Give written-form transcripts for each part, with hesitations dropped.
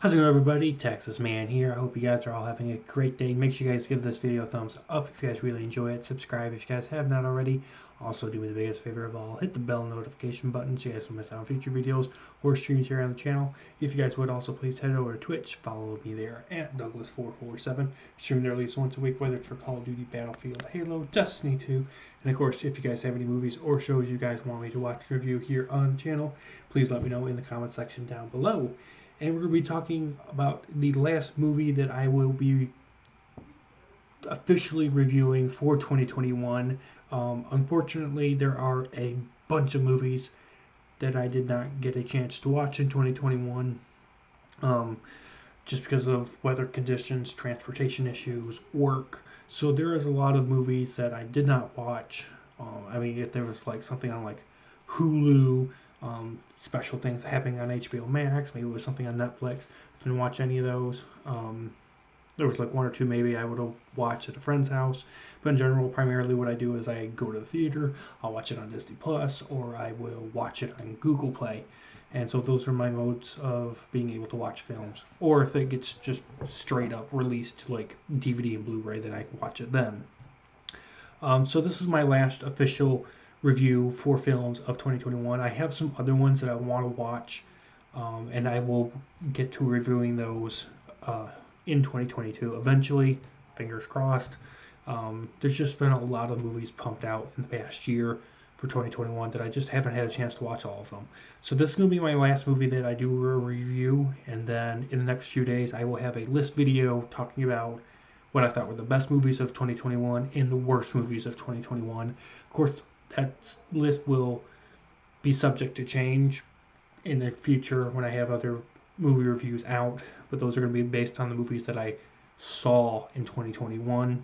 How's it going, everybody? Texas Man here. I hope you guys are all having a great day. Make sure you guys give this video a thumbs up if you guys really enjoy it. Subscribe if you guys have not already. Also, do me the biggest favor of all, hit the bell notification button so you guys don't miss out on future videos or streams here on the channel. If you guys would also please head over to Twitch, follow me there at Douglas447. Stream there at least once a week, whether it's for Call of Duty, Battlefield, Halo, Destiny 2. And of course, if you guys have any movies or shows you guys want me to watch and review here on the channel, please let me know in the comment section down below. And we're going to be talking about the last movie that I will be officially reviewing for 2021. Unfortunately, there are a bunch of movies that I did not get a chance to watch in 2021 just because of weather conditions, transportation issues, work. So there is a lot of movies that I did not watch. If there was like something on like Hulu, special things happening on HBO Max, maybe it was something on Netflix. Didn't watch any of those. There was like one or two maybe I would have watched at a friend's house, but in general, primarily what I do is I go to the theater, I'll watch it on Disney Plus, or I will watch it on Google Play. And so those are my modes of being able to watch films. Or if it gets just straight up released to like DVD and Blu-ray, then I can watch it then. So this is my last official review for films of 2021. I have some other ones that I want to watch, and I will get to reviewing those in 2022 eventually, fingers crossed. There's just been a lot of movies pumped out in the past year for 2021 that I just haven't had a chance to watch all of them. So this is going to be my last movie that I do a review, and then in the next few days I will have a list video talking about what I thought were the best movies of 2021 and the worst movies of 2021. Of course, that list will be subject to change in the future when I have other movie reviews out, but those are going to be based on the movies that I saw in 2021,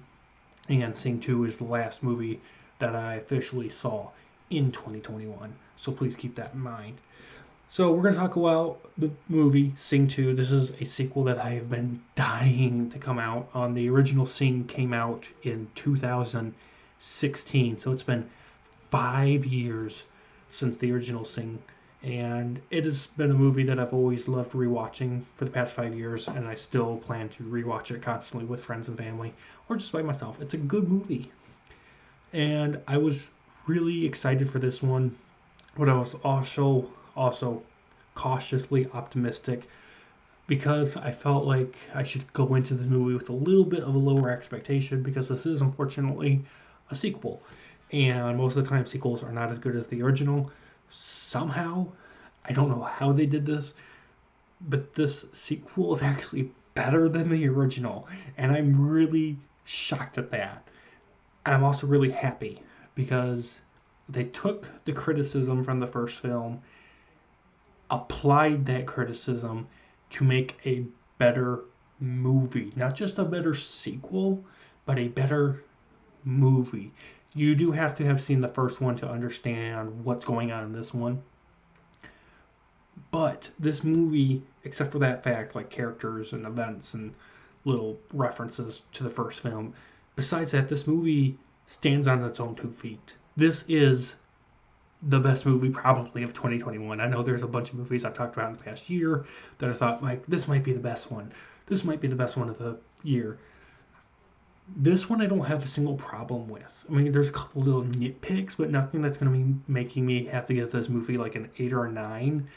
and Sing 2 is the last movie that I officially saw in 2021, so please keep that in mind. So we're going to talk about the movie Sing 2. This is a sequel that I have been dying to come out. The original Sing came out in 2016, so it's been 5 years since the original Sing, and it has been a movie that I've always loved rewatching for the past 5 years, and I still plan to rewatch it constantly with friends and family, or just by myself. It's a good movie, and I was really excited for this one, but I was also cautiously optimistic because I felt like I should go into this movie with a little bit of a lower expectation, because this is unfortunately a sequel. And most of the time sequels are not as good as the original. Somehow, I don't know how they did this, but this sequel is actually better than the original, and I'm really shocked at that. And I'm also really happy because they took the criticism from the first film, applied that criticism to make a better movie. Not just a better sequel, but a better movie. You do have to have seen the first one to understand what's going on in this one. But this movie, except for that fact, like characters and events and little references to the first film, besides that, this movie stands on its own 2 feet. This is the best movie probably of 2021. I know there's a bunch of movies I've talked about in the past year that I thought, like, this might be the best one. This might be the best one of the year. This one I don't have a single problem with. There's a couple little nitpicks, but nothing that's going to be making me have to give this movie like an 8 or a 9.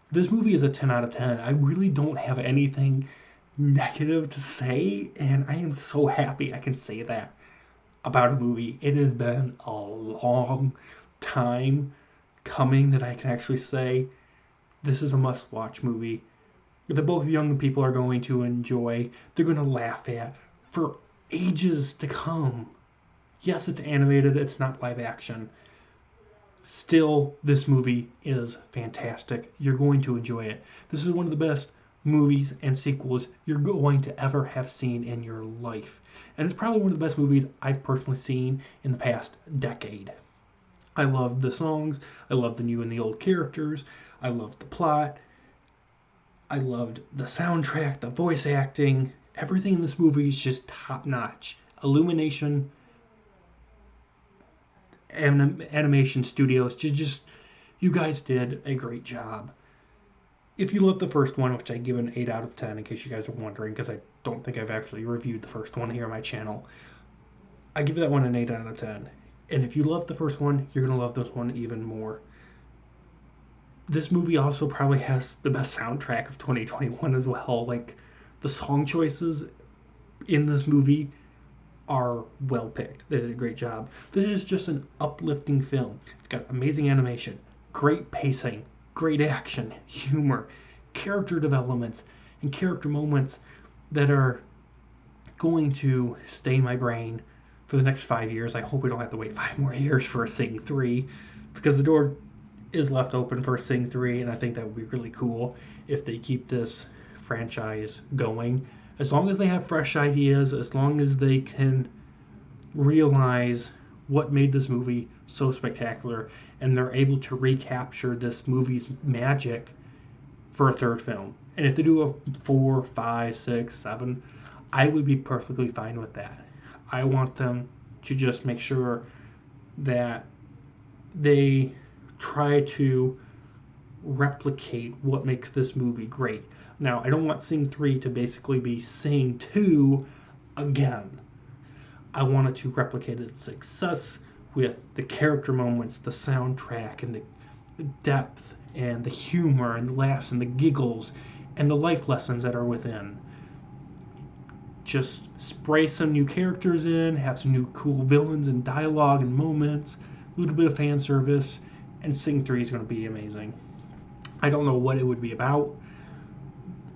This movie is a 10 out of 10. I really don't have anything negative to say, and I am so happy I can say that about a movie. It has been a long time coming that I can actually say this is a must-watch movie that both young people are going to enjoy. They're going to laugh at for ages to come. Yes, it's animated, it's not live action. Still, this movie is fantastic. You're going to enjoy it. This is one of the best movies and sequels you're going to ever have seen in your life. And it's probably one of the best movies I've personally seen in the past decade. I loved the songs, I loved the new and the old characters, I loved the plot, I loved the soundtrack, the voice acting. Everything in this movie is just top-notch. Illumination, animation studios, you guys did a great job. if you love the first one, which I give an 8 out of 10, in case you guys are wondering, because I don't think I've actually reviewed the first one here on my channel, I give that one an 8 out of 10. And if you love the first one, you're going to love this one even more. This movie also probably has the best soundtrack of 2021 as well. Like, the song choices in this movie are well picked. They did a great job. This is just an uplifting film. It's got amazing animation, great pacing, great action, humor, character developments, and character moments that are going to stay in my brain for the next 5 years. I hope we don't have to wait 5 more years for a Sing 3, because the door is left open for a Sing 3, and I think that would be really cool if they keep this franchise going. As long as they have fresh ideas, as long as they can realize what made this movie so spectacular, and they're able to recapture this movie's magic for a third film. And if they do a 4, 5, 6, 7, I would be perfectly fine with that. I want them to just make sure that they try to replicate what makes this movie great. Now, I don't want Sing 3 to basically be Sing 2 again. I wanted to replicate its success with the character moments, the soundtrack, and the depth, and the humor, and the laughs, and the giggles, and the life lessons that are within. Just spray some new characters in, have some new cool villains and dialogue and moments, a little bit of fan service, and Sing 3 is going to be amazing. I don't know what it would be about.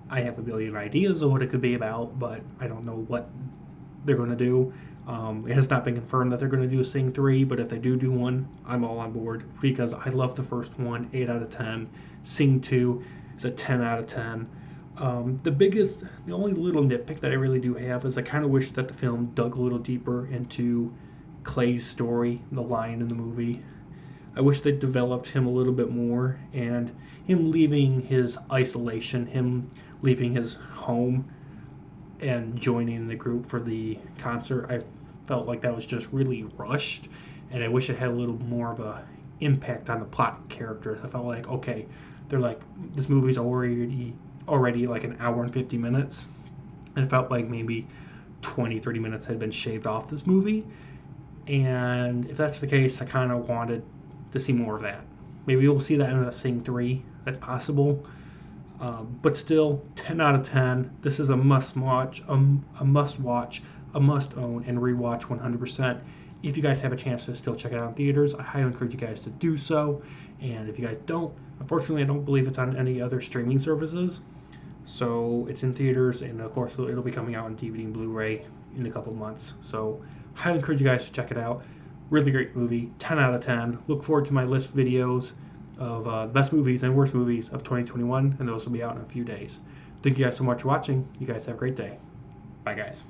I have a billion ideas of what it could be about, but I don't know what they're going to do. It has not been confirmed that they're going to do a Sing 3, but if they do one, I'm all on board, because I love the first one, 8 out of 10. Sing 2 is a 10 out of 10. The only little nitpick that I really do have is I kind of wish that the film dug a little deeper into Clay's story, the lion in the movie. I wish they developed him a little bit more, and him leaving his isolation, him leaving his home and joining the group for the concert. I felt like that was just really rushed, and I wish it had a little more of a impact on the plot and characters. I felt like, okay, they're like, this movie's already like an hour and 50 minutes, and it felt like maybe 20-30 minutes had been shaved off this movie. And if that's the case, I kind of wanted to see more of that. Maybe we'll see that in a Sing 3. That's possible. But still, 10 out of 10. This is a must-watch, a must-watch, a must-own, and rewatch 100%. If you guys have a chance to still check it out in theaters, I highly encourage you guys to do so. And if you guys don't, unfortunately, I don't believe it's on any other streaming services. So it's in theaters, and of course, it'll be coming out on DVD and Blu-ray in a couple months. So I highly encourage you guys to check it out. Really great movie, 10 out of 10. Look forward to my list videos of best movies and worst movies of 2021, and those will be out in a few days. Thank you guys so much for watching. You guys have a great day. Bye, guys.